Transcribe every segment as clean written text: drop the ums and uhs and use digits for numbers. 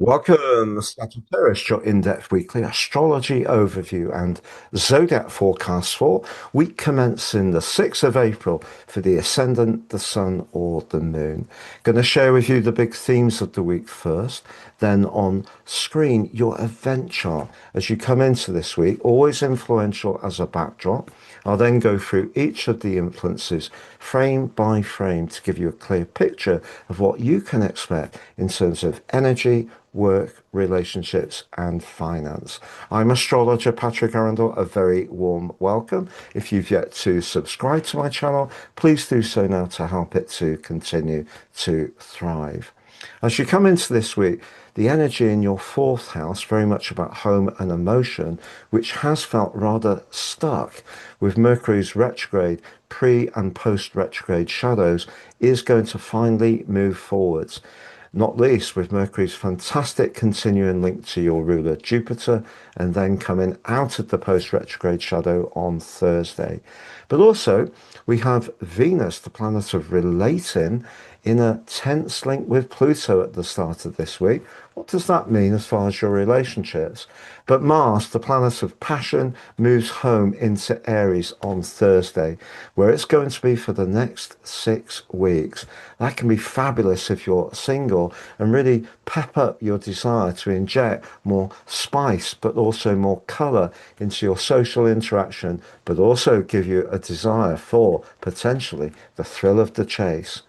Welcome, Sagittarius, your in-depth weekly astrology overview and zodiac forecast for week commencing the 6th of April for the ascendant, the sun, or the moon. Going to share with you the big themes of the week first, then on screen, your event chart as you come into this week, always influential as a backdrop. I'll then go through each of the influences frame by frame to give you a clear picture of what you can expect in terms of energy, work, relationships, and finance. I'm astrologer Patrick Arundel. A very warm welcome. If you've yet to subscribe to my channel, please do so now to help it to continue to thrive. As you come into this week, the energy in your fourth house, very much about home and emotion, which has felt rather stuck with Mercury's retrograde, pre and post retrograde shadows, is going to finally move forwards. Not least with Mercury's fantastic continuing link to your ruler Jupiter and then coming out of the post retrograde shadow on Thursday. But also, we have Venus, the planet of relating, in a tense link with Pluto at the start of this week. What does that mean as far as your relationships? But Mars, the planet of passion, moves home into Aries on Thursday, where it's going to be for the next 6 weeks. That can be fabulous if you're single and really pep up your desire to inject more spice, but also more colour into your social interaction, but also give you a desire for potentially the thrill of the chase.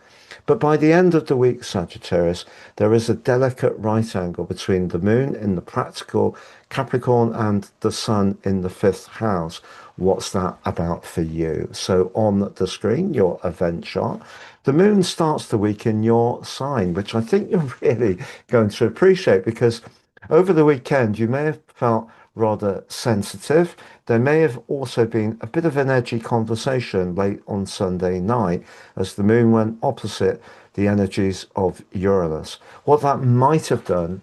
But by the end of the week, Sagittarius, there is a delicate right angle between the moon in the practical Capricorn and the sun in the fifth house. What's that about for you? So on the screen, your event chart, the moon starts the week in your sign, which I think you're really going to appreciate because over the weekend, you may have felt rather sensitive. There may have also been a bit of an edgy conversation late on Sunday night as the moon went opposite the energies of Uranus. What that might have done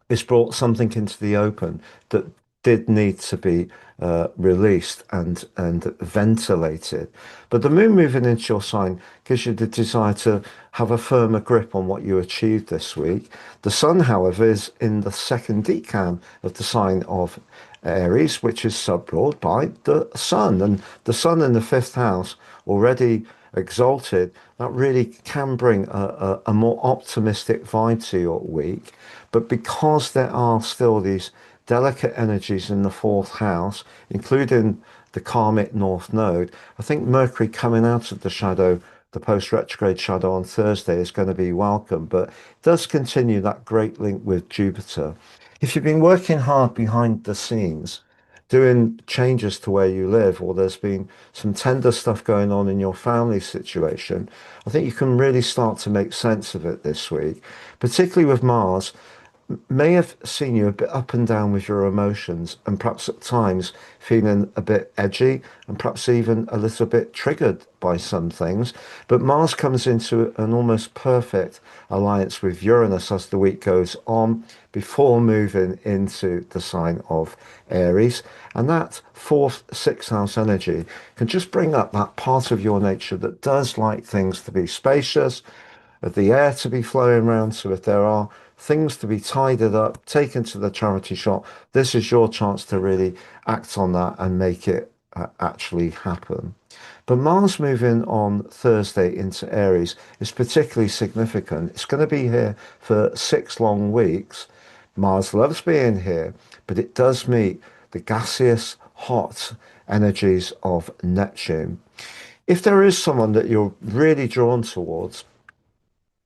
is brought something into the open that did need to be released and ventilated. But the moon moving into your sign gives you the desire to have a firmer grip on what you achieved this week. The sun, however, is in the second decan of the sign of Aries, which is subruled by the sun. And the sun in the fifth house, already exalted, that really can bring a more optimistic vibe to your week. But because there are still these delicate energies in the fourth house, including the karmic north node, I think Mercury coming out of the shadow, the post retrograde shadow on Thursday, is going to be welcome. But it does continue that great link with Jupiter. If you've been working hard behind the scenes, doing changes to where you live, or there's been some tender stuff going on in your family situation, I think you can really start to make sense of it this week, particularly with Mars may have seen you a bit up and down with your emotions and perhaps at times feeling a bit edgy and perhaps even a little bit triggered by some things. But Mars comes into an almost perfect alliance with Uranus as the week goes on before moving into the sign of Aries. And that fourth, sixth house energy can just bring up that part of your nature that does like things to be spacious, of the air to be flowing around. So if there are things to be tidied up, taken to the charity shop, this is your chance to really act on that and make it actually happen. But Mars moving on Thursday into Aries is particularly significant. It's going to be here for 6 long weeks. Mars loves being here, but it does meet the gaseous, hot energies of Neptune. If there is someone that you're really drawn towards,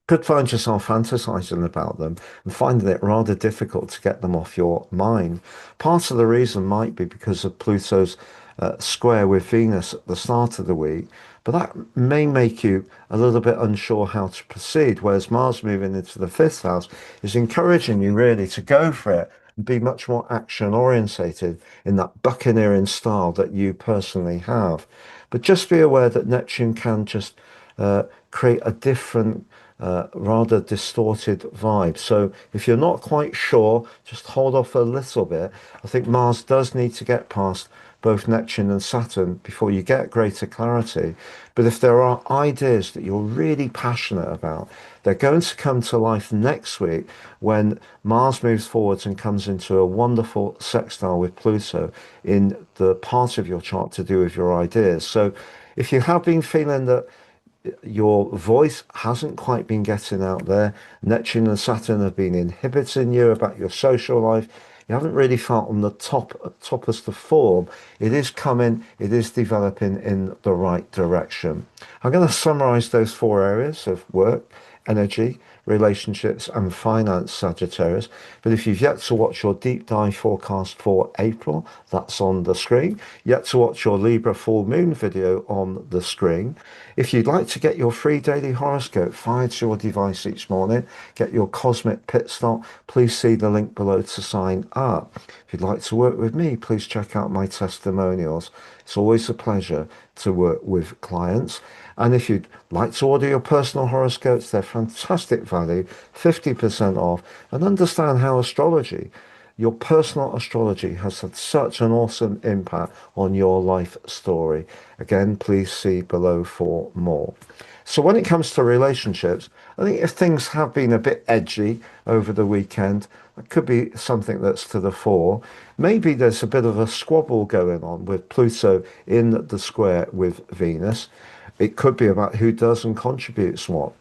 could find yourself fantasizing about them and finding it rather difficult to get them off your mind. Part of the reason might be because of Pluto's square with Venus at the start of the week, but that may make you a little bit unsure how to proceed. Whereas Mars moving into the fifth house is encouraging you really to go for it and be much more action orientated in that buccaneering style that you personally have. But just be aware that Neptune can just create a different rather distorted vibe. So if you're not quite sure, just hold off a little bit. I think Mars does need to get past both Neptune and Saturn before you get greater clarity. But if there are ideas that you're really passionate about, they're going to come to life next week when Mars moves forwards and comes into a wonderful sextile with Pluto in the part of your chart to do with your ideas. So if you have been feeling that your voice hasn't quite been getting out there, Neptune and Saturn have been inhibiting you about your social life, you haven't really felt on the top as the form, it is coming, it is developing in the right direction. I'm going to summarize those four areas of work, energy, relationships, and finance, Sagittarius. But if you've yet to watch your deep dive forecast for April, that's on the screen. Yet to watch your Libra full moon video on the screen. If you'd like to get your free daily horoscope fired to your device each morning, get your cosmic pit stop, please see the link below to sign up. If you'd like to work with me, please check out my testimonials. It's always a pleasure to work with clients. And if you'd like to order your personal horoscopes, they're fantastic value, 50% off, and understand how astrology, your personal astrology, has had such an awesome impact on your life story. Again, please see below for more. So when it comes to relationships, I think if things have been a bit edgy over the weekend, it could be something that's to the fore. Maybe there's a bit of a squabble going on with Pluto in the square with Venus. It could be about who does and contributes what.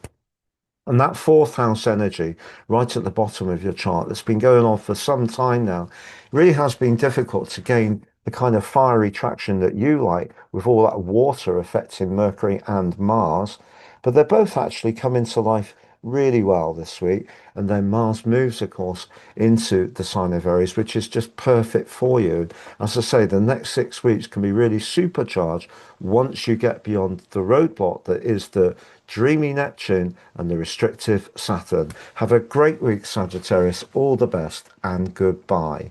And that fourth house energy, right at the bottom of your chart, that's been going on for some time now, really has been difficult to gain the kind of fiery traction that you like with all that water affecting Mercury and Mars. But they're both actually coming to life really well this week. And then Mars moves, of course, into the sign of Aries, which is just perfect for you. As I say, the next 6 weeks can be really supercharged once you get beyond the roadblock that is the dreamy Neptune and the restrictive Saturn. Have a great week, Sagittarius. All the best and goodbye.